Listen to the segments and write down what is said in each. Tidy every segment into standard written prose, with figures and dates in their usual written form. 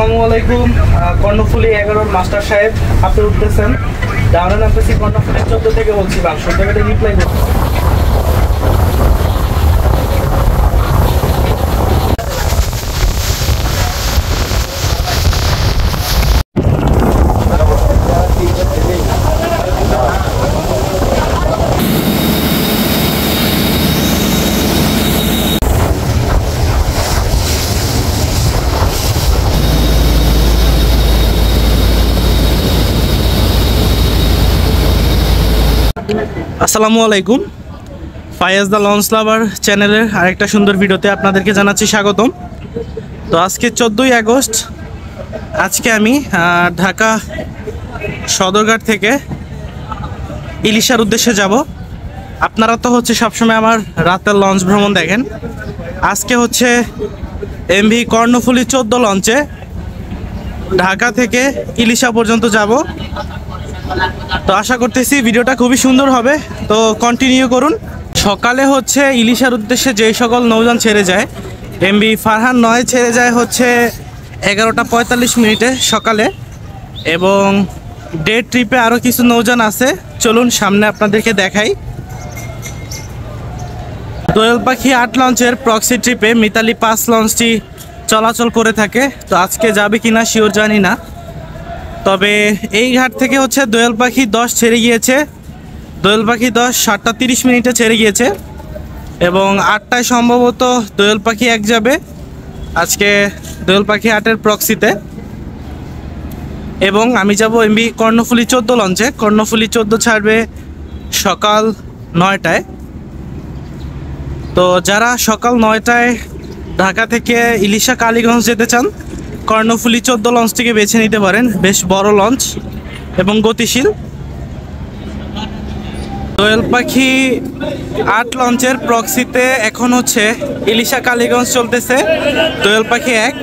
আসসালামু আলাইকুম। কর্ণফুলী 11 মাস্টার সাহেব আপনি উঠতেছেন। ডাউনে নামতেছি কর্ণফুলী 14 থেকে বলছি, বাংশো থেকে রিপ্লাই করুন। আসসালামু আলাইকুম। ফায়াজ দ্য লঞ্চ লাভার চ্যানেলের আরেকটা সুন্দর ভিডিওতে আপনাদেরকে জানাচ্ছি স্বাগতম। তো আজকে 14ই আগস্ট। আজকে আমি ঢাকা সদরঘাট থেকে ইলিশার উদ্দেশ্যে যাব। আপনারা তো সবসময় আমার রাতের লঞ্চ ভ্রমণ দেখেন। আজকে এমভি কর্ণফুলী 14 লঞ্চে ঢাকা থেকে ইলিশা পর্যন্ত যাব। তো আশা করতেছি ভিডিওটা খুবই সুন্দর হবে, তো কন্টিনিউ করুন। সকালে ইলিশার উদ্দেশ্যে যেই সকল নৌযান ছেড়ে যায়, এমভি ফারহান 9 ছেড়ে যায় 11টা 45 মিনিটে সকালে, এবং ডে ট্রিপে আরও কিছু নৌযান আছে। চলুন সামনে আপনাদেরকে দেখাই। দোয়েল পাখি 8 লঞ্চের প্রক্সি ট্রিপে মিতালি 5 লঞ্চটি চলাচল করে থাকে। তো আজকে যাবে কিনা শিওর জানি না, তবে এই ঘাট থেকে দোয়েল পাখি 10 ছেড়ে গিয়েছে। দোয়েল পাখি 10 7টা 30 মিনিটে ছেড়ে গিয়েছে, এবং 8টায় সম্ভবত দোয়েল পাখি 1 যাবে আজকে দোয়েল পাখি 8-এর প্রক্সিতে। এবং আমি যাব এমভি কর্ণফুলী 14 লঞ্চে। কর্ণফুলী 14 ছাড়বে সকাল 9টায়। তো যারা সকাল 9টায় ঢাকা থেকে ইলিশা কালীগঞ্জ যেতে চান, কর্ণফুলী 14 লঞ্চটিকে বেছে নিতে পারেন। বেশ বড় লঞ্চ এবং গতিশীল। দোয়েল পাখি 8 লঞ্চের প্রক্সিতে এখন ইলিশা কালীগঞ্জ চলতেছে দোয়েল পাখি 1,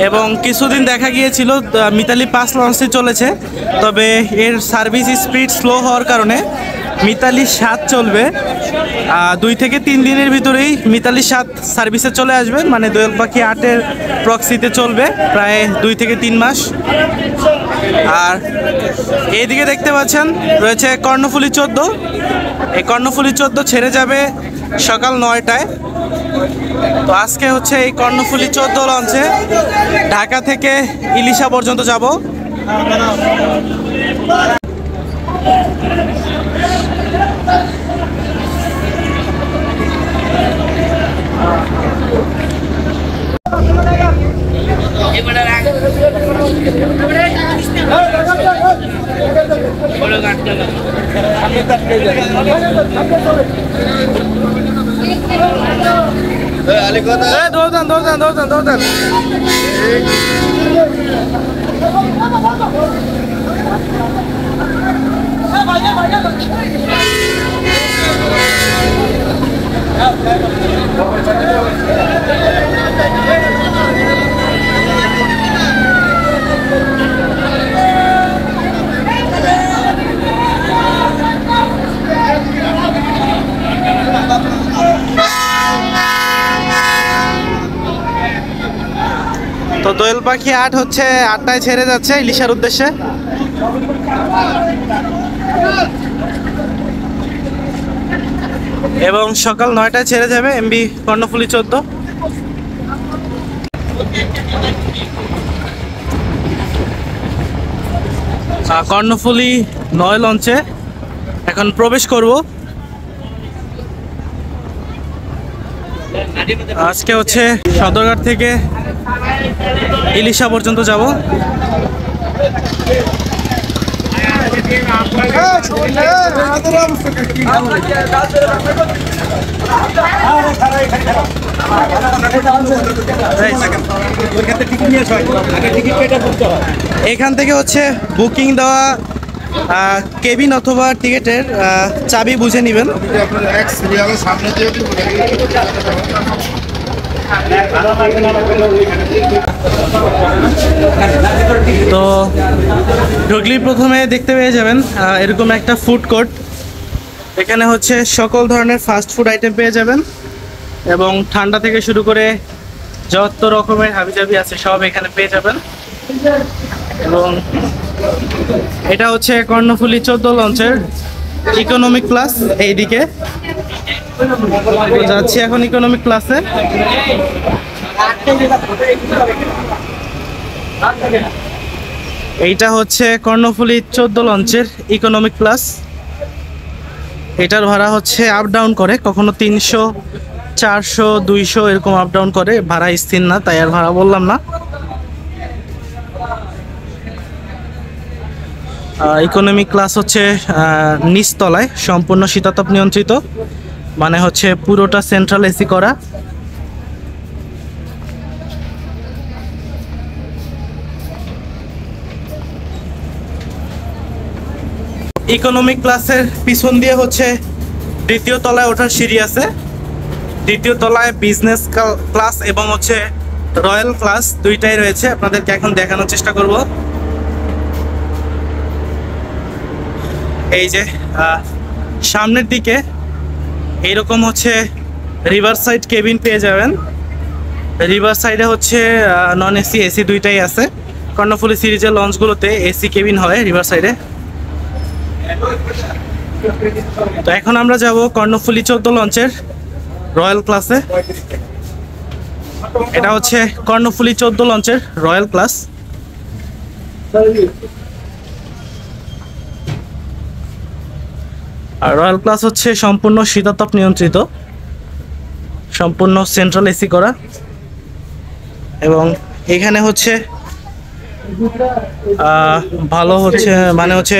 এবং কিছুদিন দেখা গিয়েছিল মিতালি 5 লঞ্চটি চলেছে, তবে এর সার্ভিস স্পিড স্লো হওয়ার কারণে মিতালি 7 চলবে। 2 থেকে 3 দিনের ভিতরেই মিতালি 7 সার্ভিসে চলে আসবে, মানে দোয়েল পাখি 8-এর প্রক্সিতে চলবে প্রায় 2 থেকে 3 মাস। আর এইদিকে দেখতে পাচ্ছেন রয়েছে কর্ণফুলী 14। এই কর্ণফুলী 14 ছেড়ে যাবে সকাল 9টায়। তো আজকে এই কর্ণফুলী 14 লঞ্চে ঢাকা থেকে ইলিশা পর্যন্ত যাব। দৌড়ান। তো দোয়েল পাখি 8 8টায় ছেড়ে যাচ্ছে ইলিশার উদ্দেশ্যে। এবং সকাল 9টায় ছেড়ে যাবে এমভি কর্ণফুলী 14। কর্ণফুলী 9 লঞ্চে এখন প্রবেশ করব। আজকে সদরঘাট থেকে ইলিশা পর্যন্ত যাব। এখান থেকে বুকিং দেওয়া কেবিন অথবা টিকেটের চাবি বুঝে নেবেন। তো ঢুকলেই প্রথমে দেখতে পেয়ে যাবেন এরকম একটা ফুড কোর্ট। এখানে সকল ধরনের ফাস্ট ফুড আইটেম পেয়ে যাবেন, এবং ঠান্ডা থেকে শুরু করে যত রকমের হাবিজাবি আছে সব এখানে পেয়ে যাবেন। এবং এটা হচ্ছে কর্ণফুলী 14 লঞ্চের ইকোনমিক ক্লাস। এইদিকে যাচ্ছি এখন ইকোনমিক ক্লাসে। এইটা হচ্ছে কর্ণফুলী 14 লঞ্চের ইকোনমিক ক্লাস। এটার ভাড়া হচ্ছে আপ ডাউন করে, কখনো 300, 400, 200 এরকম আপ ডাউন করে। ভাড়া স্থির না, তাই আর ভাড়া বললাম না। ইকোনমিক ক্লাস হচ্ছে নিচতলায়, সম্পূর্ণ শীতাতপ নিয়ন্ত্রিত, মানে হচ্ছে পুরোটা সেন্ট্রাল এসি করা। ইকোনমিক ক্লাসের পিছন দিয়ে হচ্ছে দ্বিতীয় তলায় ওঠার সিঁড়ি আছে। দ্বিতীয় তলায় বিজনেস ক্লাস এবং হচ্ছে রয়্যাল ক্লাস দুইটাই রয়েছে। আপনাদেরকে এখন দেখানোর চেষ্টা করব। এই যে সামনের দিকে এইরকম হচ্ছে রিভার সাইড কেবিন পেয়ে যাবেন। রিভার সাইডে হচ্ছে নন এসি, এসি দুইটাই আছে। কর্ণফুলী সিরিজের লঞ্চগুলোতে এসি কেবিন হয় রিভার সাইডে। তো এখন আমরা যাব কর্ণফুলী 14 লঞ্চের রয়্যাল ক্লাসে। এটা হচ্ছে কর্ণফুলী 14 লঞ্চের রয়্যাল ক্লাস। আর রয়্যাল ক্লাস হচ্ছে সম্পূর্ণ শীতাতপ নিয়ন্ত্রিত, সম্পূর্ণ সেন্ট্রাল এসি করা। এবং এখানে হচ্ছে ভালো হচ্ছে, মানে হচ্ছে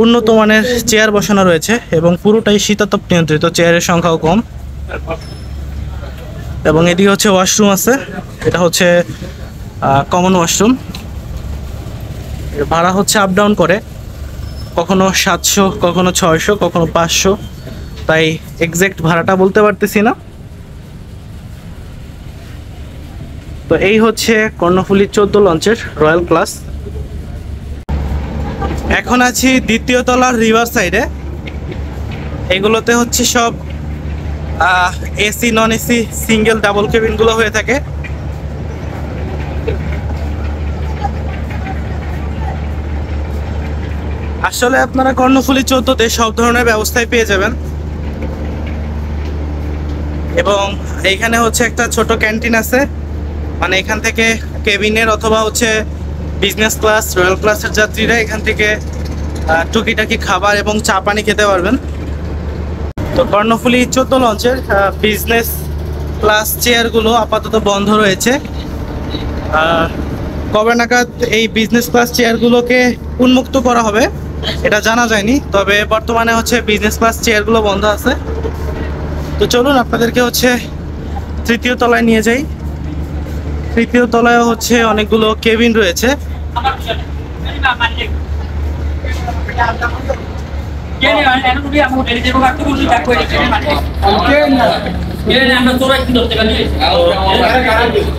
উন্নত মানের চেয়ার বসানো রয়েছে এবং পুরোটাই শীতাতপ নিয়ন্ত্রিত, চেয়ারের সংখ্যাও কম। এবং এদিকে হচ্ছে ওয়াশরুম আছে, এটা হচ্ছে কমন ওয়াশরুম। ভাড়া হচ্ছে আপ ডাউন করে, কখনো 700, কখনো 600, কখনো 500, তাই এক্সাক্ট ভাড়াটা বলতে পারতেছি না। তো এই হচ্ছে কর্ণফুলী 14 লঞ্চের রয়্যাল ক্লাস। এখন আছি দ্বিতীয় তলার রিভার সাইডে। এগুলোতে হচ্ছে সব AC, non AC, single, double কেবিনগুলো হয়ে থাকে। আসলে আপনারা কর্ণফুলী 14-তে সব ধরনের ব্যবস্থাই পেয়ে যাবেন। এবং এইখানে হচ্ছে একটা ছোট ক্যান্টিন আছে, মানে এখান থেকে কেবিনের অথবা হচ্ছে বিজনেস ক্লাস, রয়্যাল ক্লাসের যাত্রীরা এখান থেকে টুকিটাকি খাবার এবং চা পানি খেতে পারবেন। তো কর্ণফুলী 14 লঞ্চের বিজনেস ক্লাস চেয়ারগুলো আপাতত বন্ধ রয়েছে। কবে নাগাদ এই বিজনেস ক্লাস চেয়ারগুলোকে উন্মুক্ত করা হবে এটা জানা যায়নি, তবে বর্তমানে হচ্ছে বিজনেস ক্লাস চেয়ারগুলো বন্ধ আছে। তো চলুন আপনাদেরকে হচ্ছে তৃতীয় তলায় নিয়ে যাই। তৃতীয় তলায় হচ্ছে অনেকগুলো কেবিন রয়েছে।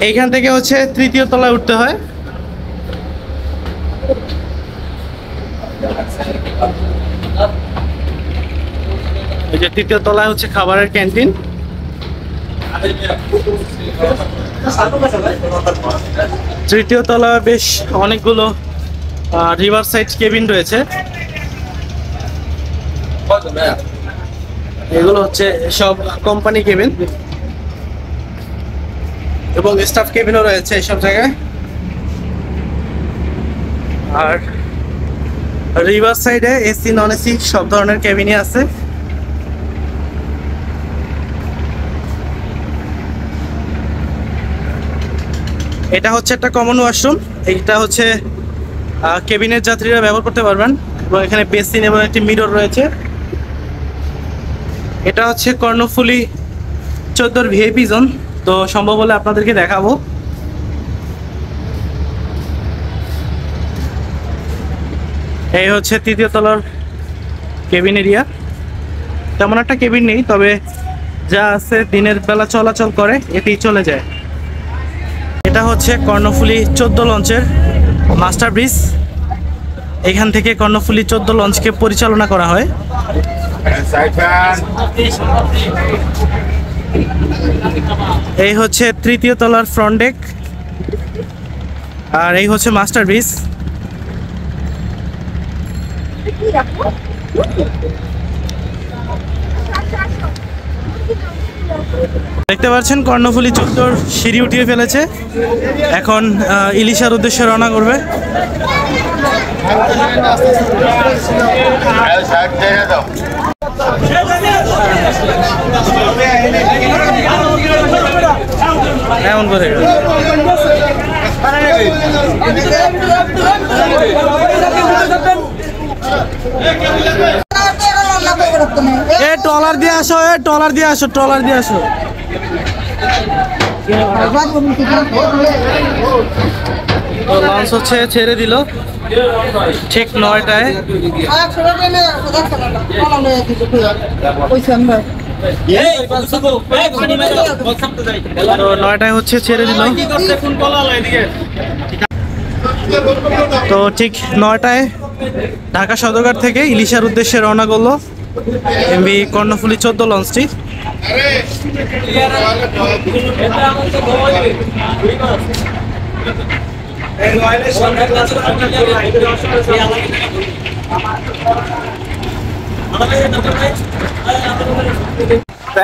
এইখান থেকে হচ্ছে তৃতীয় তলায় উঠতে হয়। এই যে তৃতীয় তলায় হচ্ছে খাবারের ক্যান্টিন। তৃতীয় তলা বেশ অনেকগুলো রিভার সাইড কেবিন রয়েছে। এগুলো হচ্ছে সব কোম্পানি কেবিন এবং স্টাফ কেবিনও রয়েছে এইসব জায়গায়। আর রিভার সাইডে এসি, নন এসি সব ধরনের কেবিনই আছে। এটা হচ্ছে একটা কমন ওয়াশরুম। এইটা হচ্ছে কেবিনের যাত্রীরা ব্যবহার করতে পারবেন এবং এখানে বেসিন এবং একটি মিরর রয়েছে। এটা হচ্ছে কর্ণফুলী 14 ভিআইপি জোন। তো সম্ভব হলে আপনাদেরকে দেখাবো। এই হচ্ছে তৃতীয় তলার কেবিন এরিয়া। তেমন একটা কেবিন নেই, তবে যা আছে দিনের বেলা চলাচল করে এতেই চলে যায়। এটা হচ্ছে কর্ণফুলী 14 লঞ্চের মাস্টার ব্রিজ। এখান থেকে কর্ণফুলী 14 লঞ্চকে পরিচালনা করা হয়। এই হচ্ছে তৃতীয় তলার ফ্রন্ট ডেক, আর এই হচ্ছে মাস্টার ব্রিজ। দেখতে পাচ্ছেন কর্ণফুলী চত্বর সিঁড়ি উঠিয়ে ফেলেছে, এখন ইলিশার উদ্দেশ্যে রওনা করবে। এমন করে ট্রলার দিয়ে আসো, ট্রলার দিয়ে আসো, ট্রলার দিয়ে আসো। লঞ্চ হচ্ছে ছেড়ে দিল ঠিক 9টায়। তো 9টায় হচ্ছে ছেড়ে দিল। তো ঠিক 9টায় ঢাকা সদরঘাট থেকে ইলিশার উদ্দেশ্যে রওনা করলো এমভি কর্ণফুলী 14 লঞ্চটি।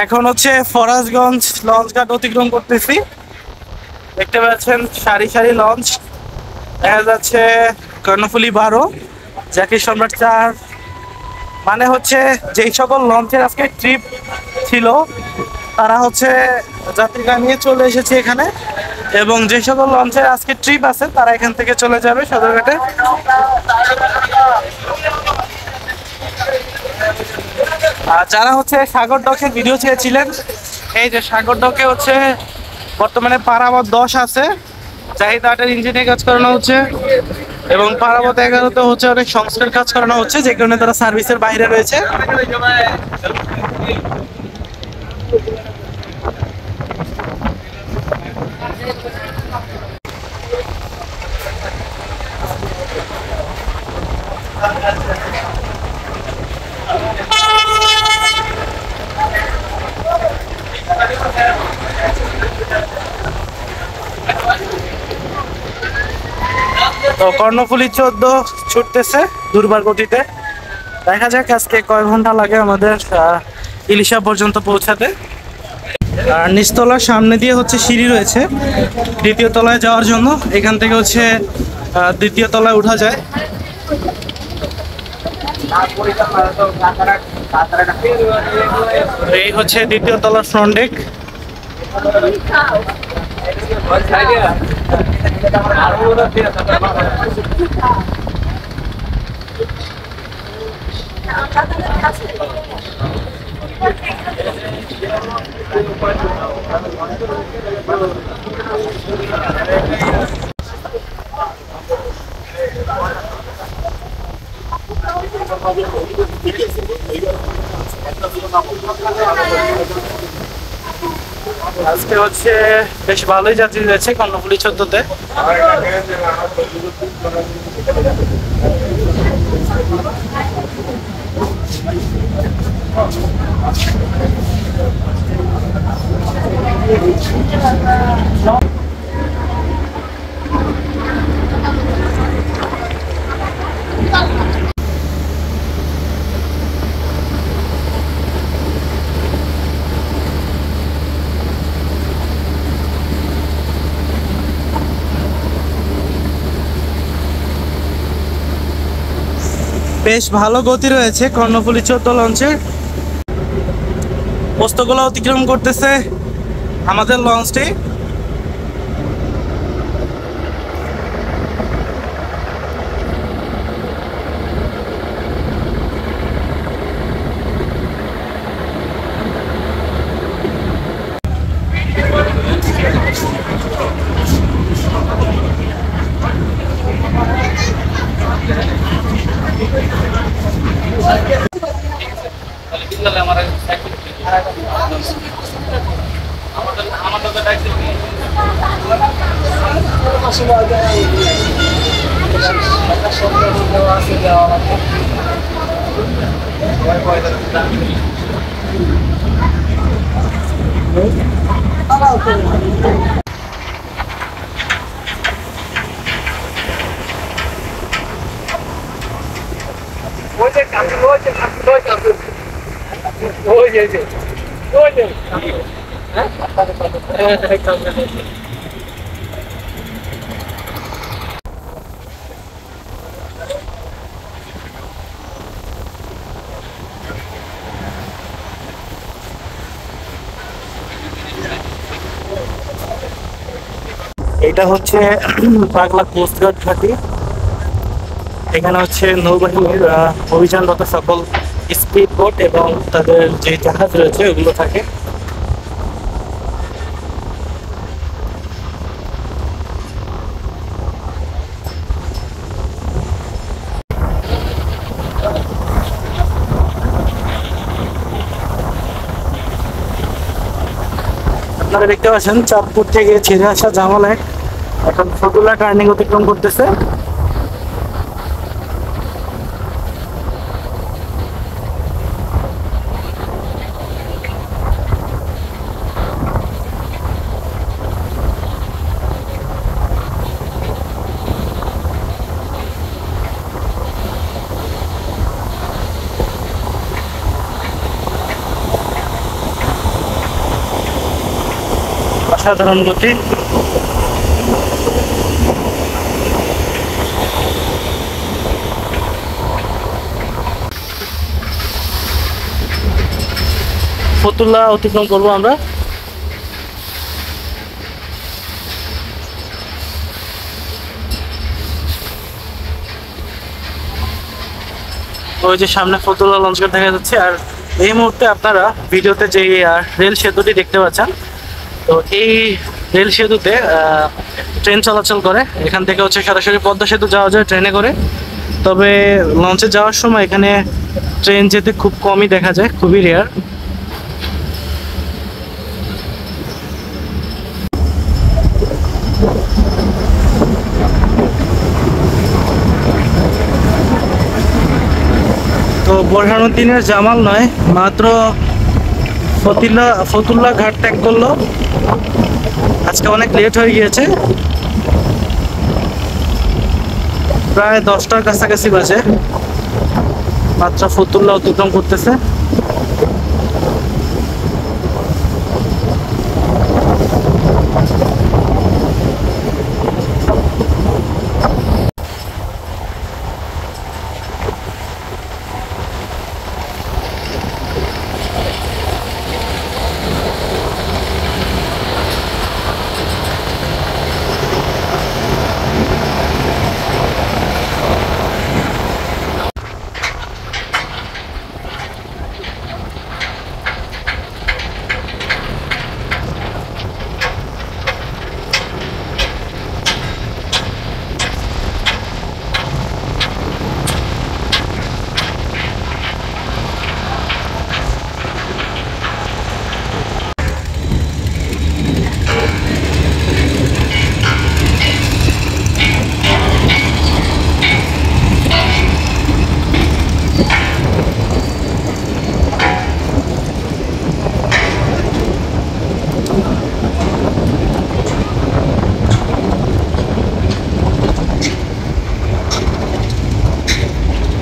এখন হচ্ছে ফরাজগঞ্জ লঞ্চ ঘাট অতিক্রম করতেছি। দেখতে পাচ্ছেন সারি সারি লঞ্চ, দেখা যাচ্ছে কর্ণফুলী 12, জ্যাকি সম্রাট 4। মানে হচ্ছে যেই সকল লঞ্চের আজকে ট্রিপ ছিল তারা হচ্ছে যাত্রীরা নিয়ে চলে এসেছে এখানে, এবং যে সকল লঞ্চের আজকে ট্রিপ আছে তারা এখান থেকে চলে যাবে সদরঘাটে। আর যারা হচ্ছে সাগর ডকের ভিডিও চেয়েছিলেন, এই যে সাগর ডকে হচ্ছে বর্তমানে পারাবত 10 আছে, জাহিদ 8-এর ইঞ্জিনে কাজ করানো হচ্ছে, এবং পারাবত 11-তে হচ্ছে অনেক সংস্কার কাজ করানো হচ্ছে, যে কারণে তারা সার্ভিসের বাইরে রয়েছে। তো কর্ণফুলী 14 ছুটতেছে দুর্বার গতিতে। দেখা যাক আজকে কয় ঘন্টা লাগে আমাদের ইলিশা পর্যন্ত পৌঁছাতে। আর নিচতলার সামনে দিয়ে হচ্ছে সিঁড়ি রয়েছে দ্বিতীয় তলায় যাওয়ার জন্য, এখান থেকে হচ্ছে দ্বিতীয় তলায় উঠা যায়। এই হচ্ছে দ্বিতীয় তলার ফ্রন্ট ডেক। আজকে হচ্ছে বেশ ভালোই যাত্রী রয়েছে কর্ণফুলী 14-তে। বেশ ভালো গতি রয়েছে কর্ণফুলী 14 লঞ্চের। পোস্তগোলা অতিক্রম করতেছে আমাদের লঞ্চটি। এটা হচ্ছে পাগলা কোস্টগার্ড ঘাঁটি। এখানে হচ্ছে নৌবাহিনীর অভিযানরত সকল স্পিড বোট এবং তাদের যে জাহাজ রয়েছে ওগুলো থাকে। আপনারা দেখতে পাচ্ছেন চাঁদপুর থেকে ছেড়ে আসা জামাল এক এখন ফতুল্লা টার্নিং অতিক্রম করতেছে। অসাধারণ গতি। ফতুল্লা অতিক্রম করবো আমরা। ওই যে সামনে ফতুল্লা লঞ্চঘাট দেখা যাচ্ছে। আর এই মুহূর্তে আপনারা ভিডিওতে যে রেল সেতুটি দেখতে পাচ্ছেন, তো এই রেল সেতুতে ট্রেন চলাচল করে। এখান থেকে হচ্ছে সরাসরি পদ্মা সেতু যাওয়া যায় ট্রেনে করে। তবে লঞ্চে যাওয়ার সময় এখানে ট্রেন যেতে খুব কমই দেখা যায়, খুবই রেয়ার। তো বোরহানুদ্দিনের জামাল নয়, মাত্র ফতুল্লা ঘাট ত্যাগ করলো। আজকে অনেক লেট হয়ে গিয়েছে, প্রায় 10টার কাছাকাছি বাজে। মাত্র ফতুল্লা অতিক্রম করতেছে।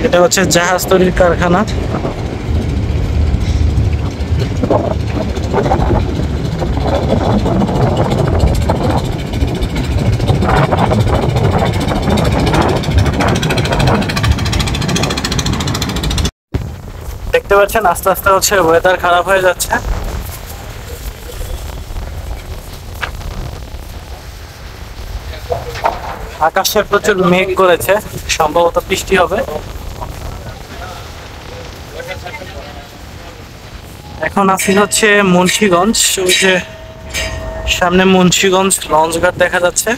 এটা হচ্ছে জাহাজ তৈরির কারখানা। দেখতে পাচ্ছেন আস্তে আস্তে হচ্ছে ওয়েদার খারাপ হয়ে যাচ্ছে। আকাশে প্রচুর মেঘ করেছে, সম্ভবত বৃষ্টি হবে। এখন আছি হচ্ছে মুন্সিগঞ্জ। ওই যে সামনে মুন্সিগঞ্জ লঞ্চঘাট দেখা যাচ্ছে।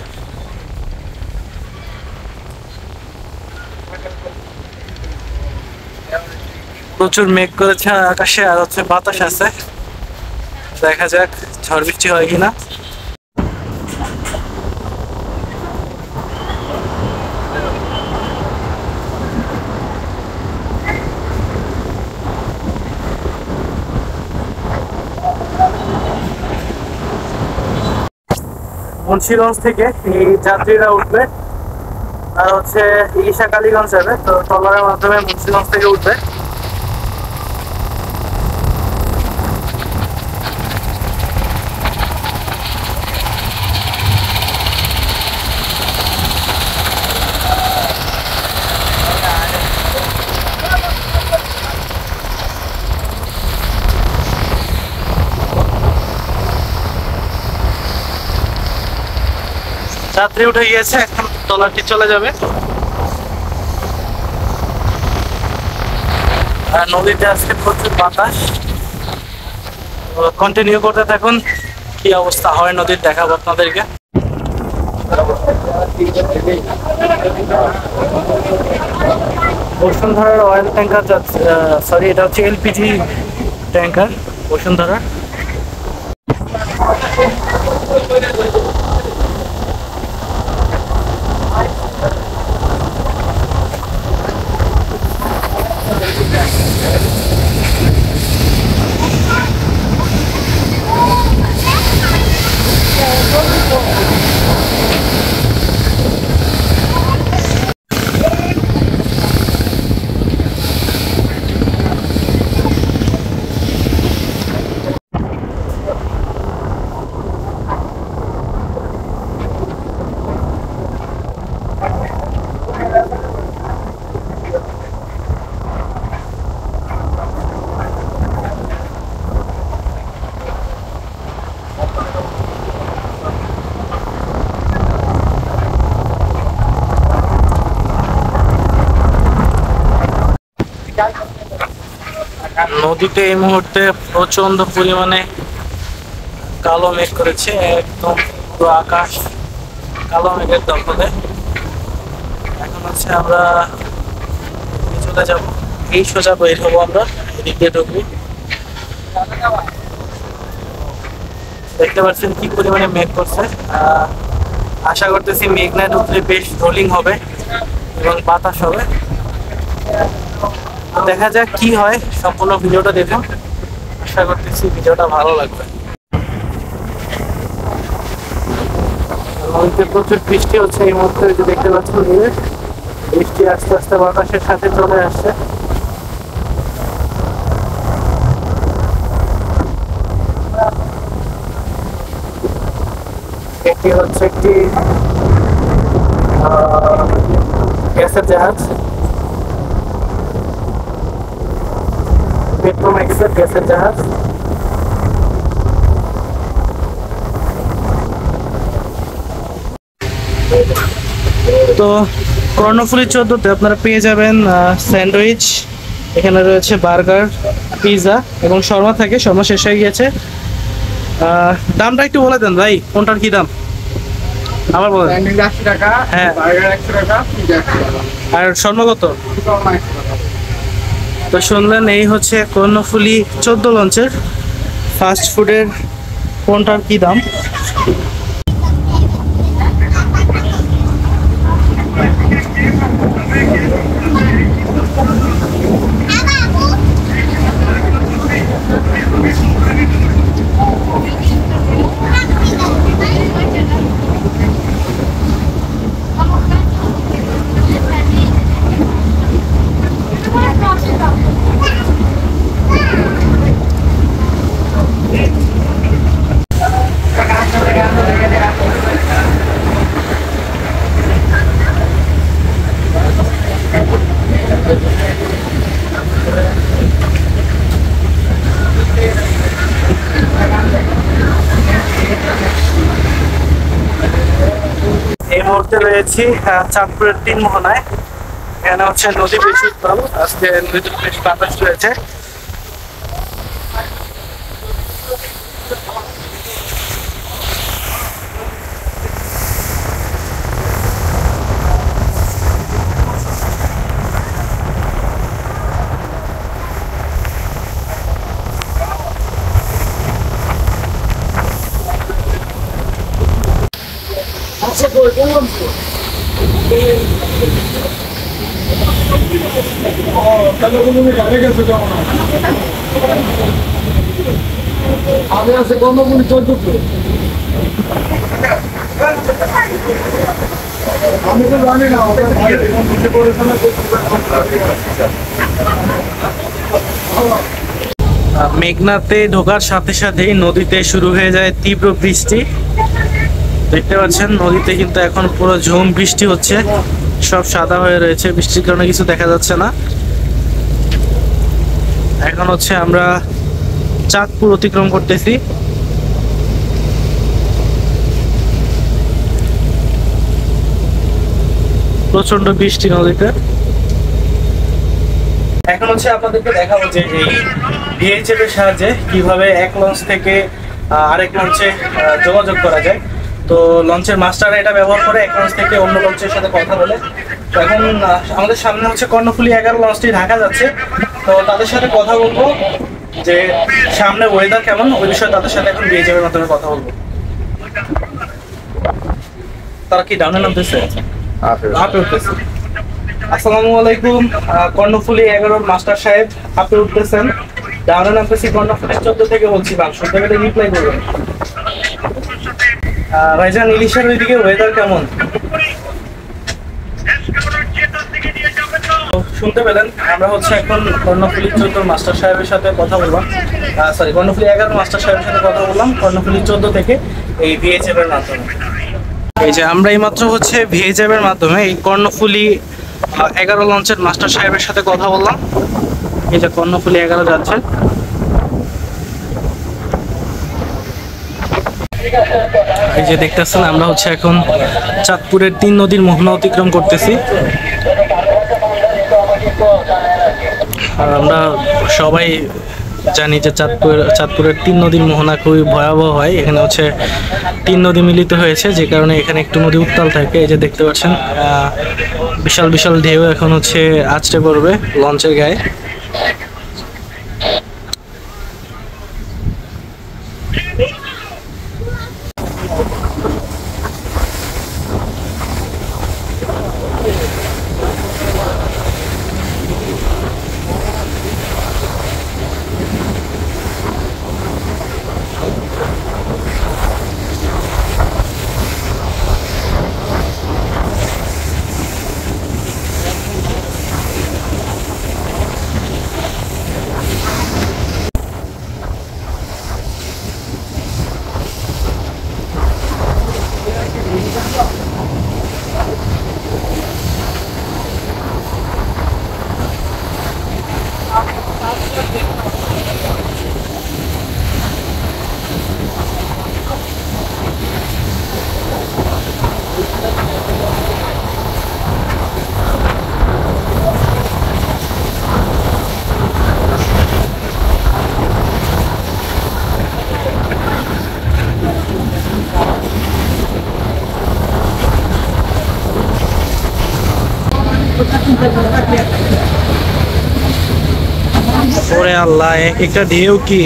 প্রচুর মেঘ করেছে আকাশে, আর হচ্ছে বাতাস আছে। দেখা যাক ঝড় বৃষ্টি হয় কিনা। মুন্সিগঞ্জ থেকে এই যাত্রীরা উঠবে, আর হচ্ছে ইলিশা কালীগঞ্জ যাবে, তো ট্রলারের মাধ্যমে মুন্সিগঞ্জ থেকে উঠবে। যাত্রী উঠে গিয়েছে, এখন ট্রলারটি চলে যাবে। আর নদীতে আজকে প্রচুর বাতাস, কন্টিনিউ করতে থাকুন, কি অবস্থা হয় নদীর দেখাবো আপনাদেরকে। বসুন্ধরার অয়েল ট্যাঙ্কার যাচ্ছে, সরি এটা হচ্ছে এলপিজি ট্যাঙ্কার বসুন্ধরা। নদীতে এই মুহূর্তে প্রচন্ড পরিমাণে কালো মেঘ করেছে, একদম পুরো আকাশ কালো মেঘের দখলে। এখন হচ্ছে আমরা চলে যাব, এই সোজা বের হবো, আমরা এদিক দিয়ে ঢুকবো। দেখতে পাচ্ছেন কি পরিমাণে মেঘ করছে। আশা করতেছি মেঘ না ঢুকলে বেশ রোলিং হবে এবং বাতাস হবে। দেখা যাক কি হয়, সম্পূর্ণ ভিডিওটা দেখুন, আশা করতেছি ভিডিওটা ভালো লাগবে। নদীতে প্রচুর বৃষ্টি হচ্ছে এই মুহূর্তে, যে দেখতে পাচ্ছেন বৃষ্টি আস্তে আস্তে বাতাসের সাথে চলে আসছে। এটি হচ্ছে একটি গ্যাসের জাহাজ, পেট্রোম্যাক্সের গ্যাসের জাহাজ। তো কর্ণফুলী 14-তে আপনারা পেয়ে যাবেন স্যান্ডউইচ, এখানে রয়েছে বার্গার, পিৎজা এবং শর্মা থাকে। শর্মা শেষ হয়ে গিয়েছে। দামটা একটু বলে দেন ভাই, কোনটার কি দাম আবার বলেন। হ্যাঁ, আর শর্মা কত? তো শুনলেন, এই হচ্ছে কর্ণফুলী 14 লঞ্চের ফাস্ট ফুডের কোনটার কি দাম। এই মুহূর্তে রয়েছি চাঁদপুরের 3 মোহনায়। এখানে হচ্ছে নদী বেশ উত্তাল, আজকে নদীতে বেশ বাতাস রয়েছে। আমি আছে কর্ণফুলী 14। মেঘনাতে ঢোকার সাথে সাথেই নদীতে শুরু হয়ে যায় তীব্র বৃষ্টি। দেখতে পাচ্ছেন নদীতে কিন্তু এখন পুরো ঝুম বৃষ্টি হচ্ছে, সব সাদা হয়ে রয়েছে, বৃষ্টির কারণে কিছু দেখা যাচ্ছে না। এখন হচ্ছে আমরা চাঁদপুর অতিক্রম করতেছি। প্রচন্ড বৃষ্টি নদীতে। এখন হচ্ছে আপনাদেরকে দেখাবো যে এই ভিএইচএফ এর সাহায্যে কিভাবে এক লঞ্চ থেকে আরেক লঞ্চে যোগাযোগ করা যায়। তো লঞ্চের মাস্টার এটা ব্যবহার করে এক লঞ্চ থেকে অন্য লঞ্চের সাথে কথা বলে। তো এখন আমাদের সামনে হচ্ছে কর্ণফুলী 11 লঞ্চটি ঢাকা যাচ্ছে। তো তাদের সাথে কথা বলবো যে সামনে ওয়েদার কেমন, ওই বিষয়ে তাদের সাথে এখন ভিএইচএফ এর মাধ্যমে কথা বলবো। তারা কি ডাউনে নামতেছে? আপে উঠতেছে। আসসালামু আলাইকুম, কর্ণফুলী 11 মাস্টার সাহেব, আপনি উঠতেছেন। ডাউনে নামতেছি কর্ণফুলী 14 থেকে বলছি, বাং শুনতে পেলে রিপ্লাই করবেন। ভাইজান, ইলিশের ওইদিকে ওয়েদার কেমন? শুনতে পেলেন? আমরা হচ্ছে এখন কর্ণফুলী 14 মাস্টার সাহেবের সাথে কথা বললাম, সরি কর্ণফুলী 11 মাস্টার সাহেবের সাথে কথা বললাম কর্ণফুলী 14 থেকে এই ভিএইচএফ এর মাধ্যমে। এই যে আমরা এইমাত্র হচ্ছে ভিএইচএফ এর মাধ্যমে এই কর্ণফুলী 11 লঞ্চের মাস্টার সাহেবের সাথে কথা বললাম। এই যে কর্ণফুলী 11 যাচ্ছে। এই যে দেখতেছেন আমরা হচ্ছে এখন চাঁদপুরের 3 নদীর মোহনা অতিক্রম করতেছি। আর আমরা সবাই জানি যে চাঁদপুরের 3 নদীর মোহনা খুবই ভয়াবহ হয়। এখানে হচ্ছে 3 নদী মিলিত হয়েছে, যে কারণে এখানে একটু নদী উত্তাল থাকে। এই যে দেখতে পাচ্ছেন বিশাল বিশাল ঢেউ এখন হচ্ছে আছড়ে পড়বে লঞ্চের গায়ে। ওরে আল্লাহ, একটা ঢেউ কি!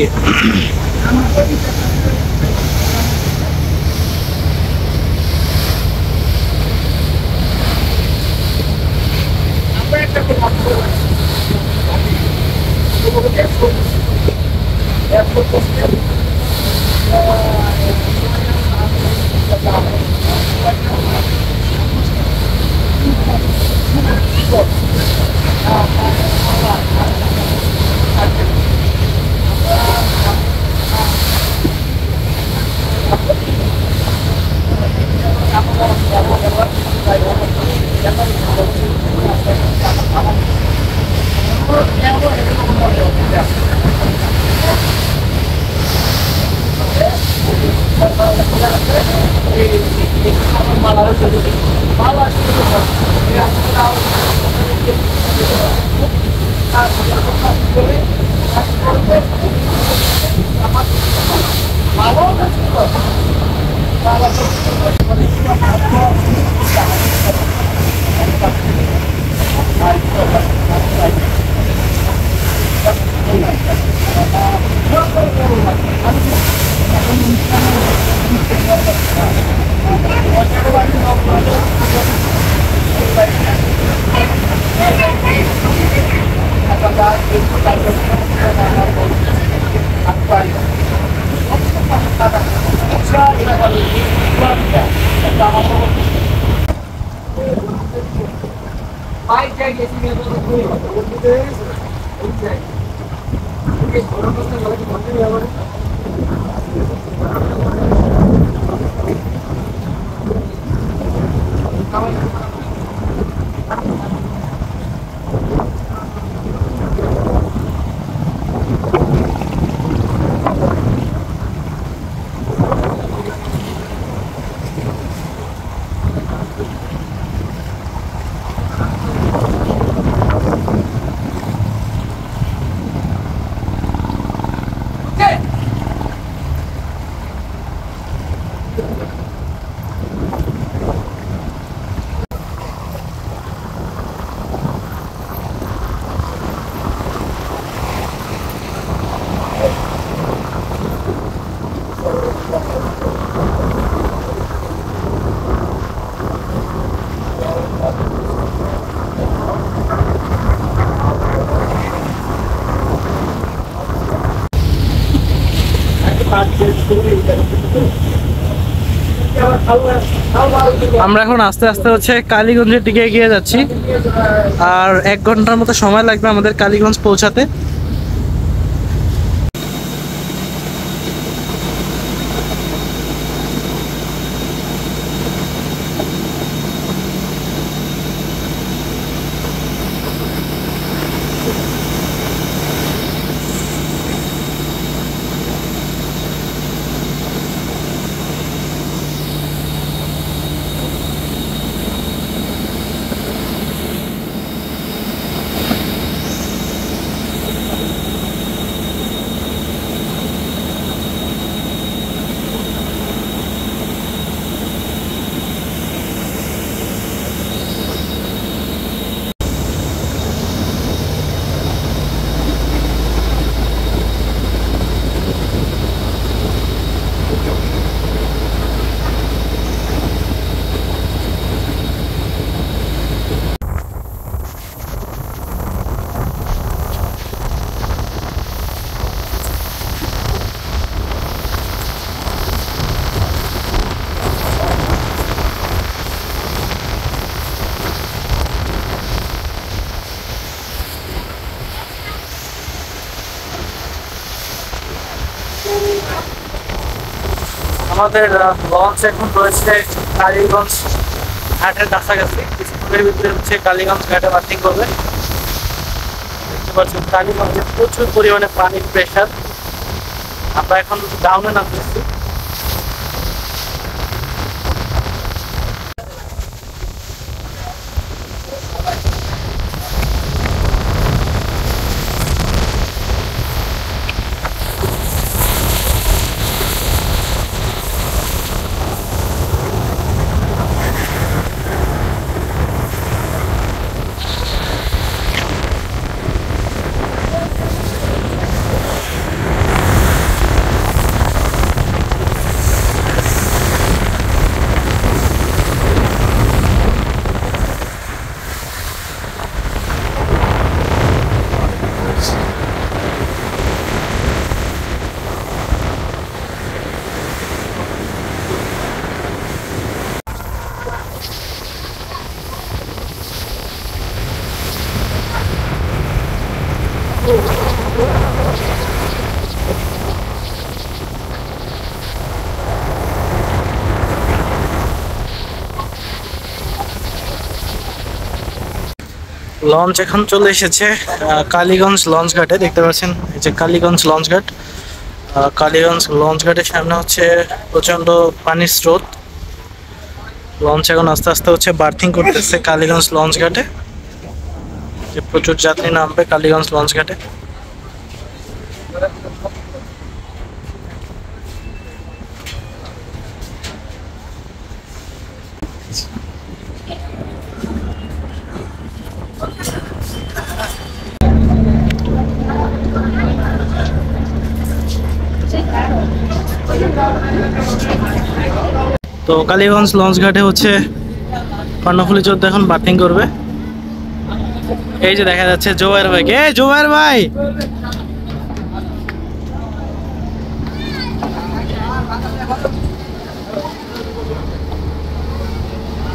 আমরা এখন আস্তে আস্তে হচ্ছে কালীগঞ্জের দিকে এগিয়ে যাচ্ছি, আর 1 ঘন্টার মতো সময় লাগবে আমাদের কালীগঞ্জ পৌঁছাতে। আমাদের লঞ্চ এখন রয়েছে কালীগঞ্জ ঘাটের কাছাকাছি, কিছুক্ষণের ভিতরে হচ্ছে কালীগঞ্জ ঘাটে বার্থিং করবে। দেখতে পাচ্ছেন কালীগঞ্জে প্রচুর পরিমাণে পানির প্রেশার। আমরা এখন ডাউনে নামতেছি। লঞ্চ এখন চলে এসেছে কালীগঞ্জ লঞ্চ ঘাটে। দেখতে পাচ্ছেন এই যে কালীগঞ্জ লঞ্চ ঘাট। কালীগঞ্জ লঞ্চ ঘাটের সামনে হচ্ছে প্রচন্ড পানির স্রোত। লঞ্চ এখন আস্তে আস্তে হচ্ছে বার্থিং করতেছে কালীগঞ্জ লঞ্চ ঘাটে, যে প্রচুর যাত্রী নামবে কালীগঞ্জ লঞ্চ ঘাটে। তো কালীগঞ্জ লঞ্চ ঘাটে হচ্ছে কর্ণফুলী যোদ্ধা এখন বার্থিং করবে। এই যে দেখা যাচ্ছে জোয়ার ভাই। কে জোয়ার ভাই?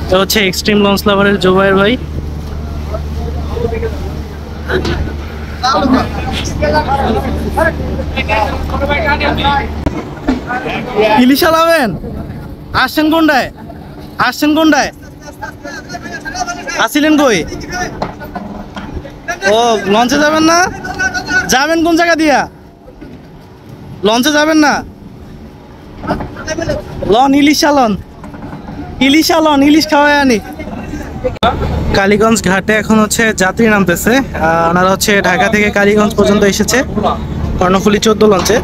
তো হচ্ছে এক্সট্রিম লঞ্চ লাভারের জোবায়ের ভাই। ইলিশ আলাবেন? আসছেন কোনটায়? আসছেন কোনটায়? আসছিলেন কই? ও লঞ্চে যাবেন না? যাবেন কোন জায়গা দিয়া? লঞ্চে যাবেন না? লন ইলিশ আলন, ইলিশ আলন, ইলিশ খাওয়াই আনি। কালীগঞ্জ ঘাটে এখন হচ্ছে যাত্রী নামতেছে। ওনারা হচ্ছে ঢাকা থেকে কালীগঞ্জ পর্যন্ত এসেছে কর্ণফুলী 14 লঞ্চে।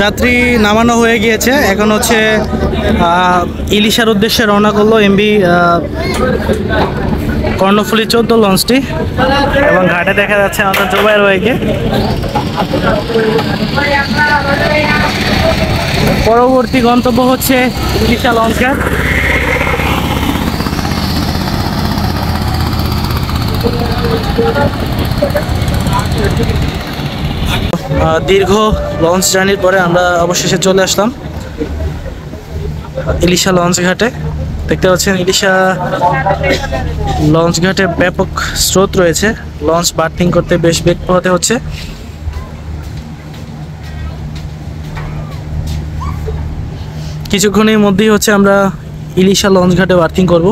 যাত্রী নামানো হয়ে গিয়েছে, এখন হচ্ছে ইলিশার উদ্দেশ্যে রওনা করলো এমবি কর্ণফুলী 14 লঞ্চটি। এবং ঘাটে দেখা যাচ্ছে আমাদের জুবাইর ভাইকে। পরবর্তী গন্তব্য হচ্ছে ইলিশা লঞ্চ ঘাট। দীর্ঘ লঞ্চ জার্নির পরে আমরা অবশেষে চলে আসলাম ইলিশা লঞ্চ ঘাটে। দেখতে পাচ্ছেন ইলিশা লঞ্চ ঘাটে ব্যাপক স্রোত রয়েছে, লঞ্চ বার্থিং করতে বেশ বেগ পোহাতে হচ্ছে। কিছুক্ষণের মধ্যেই হচ্ছে আমরা ইলিশা লঞ্চ ঘাটে বার্থিং করব।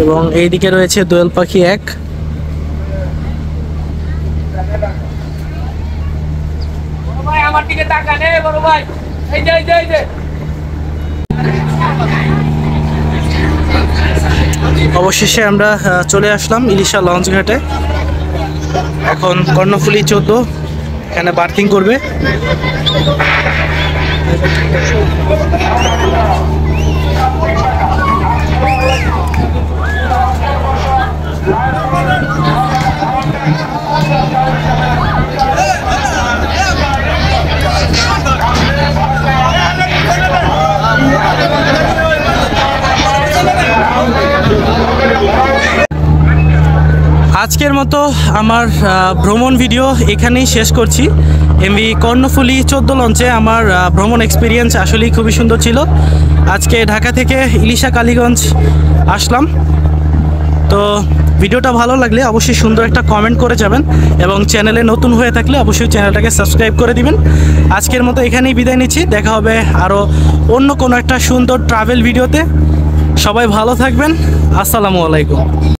এবং এইদিকে রয়েছে দোয়েল পাখি 1। আমার দিকে তাকান বড় ভাই, এই যে এই যে অবশেষে আমরা চলে আসলাম ইলিশা লঞ্চ ঘাটে। এখন কর্ণফুলী 14 এখানে বার্থিং করবে। আজকের মতো আমার ভ্রমণ ভিডিও এখানেই শেষ করছি। এমভি কর্ণফুলী 14 লঞ্চে আমার ভ্রমণ এক্সপিরিয়েন্স আসলেই খুবই সুন্দর ছিল। আজকে ঢাকা থেকে ইলিশা কালীগঞ্জ আসলাম। তো ভিডিওটা ভালো লাগলে অবশ্যই সুন্দর একটা কমেন্ট করে যাবেন এবং চ্যানেলে নতুন হয়ে থাকলে অবশ্যই চ্যানেলটাকে সাবস্ক্রাইব করে দিবেন। আজকের মতো এখানেই বিদায় নিচ্ছি, দেখা হবে আরও অন্য কোনো একটা সুন্দর ট্রাভেল ভিডিওতে। সবাই ভালো থাকবেন, আসসালামু আলাইকুম।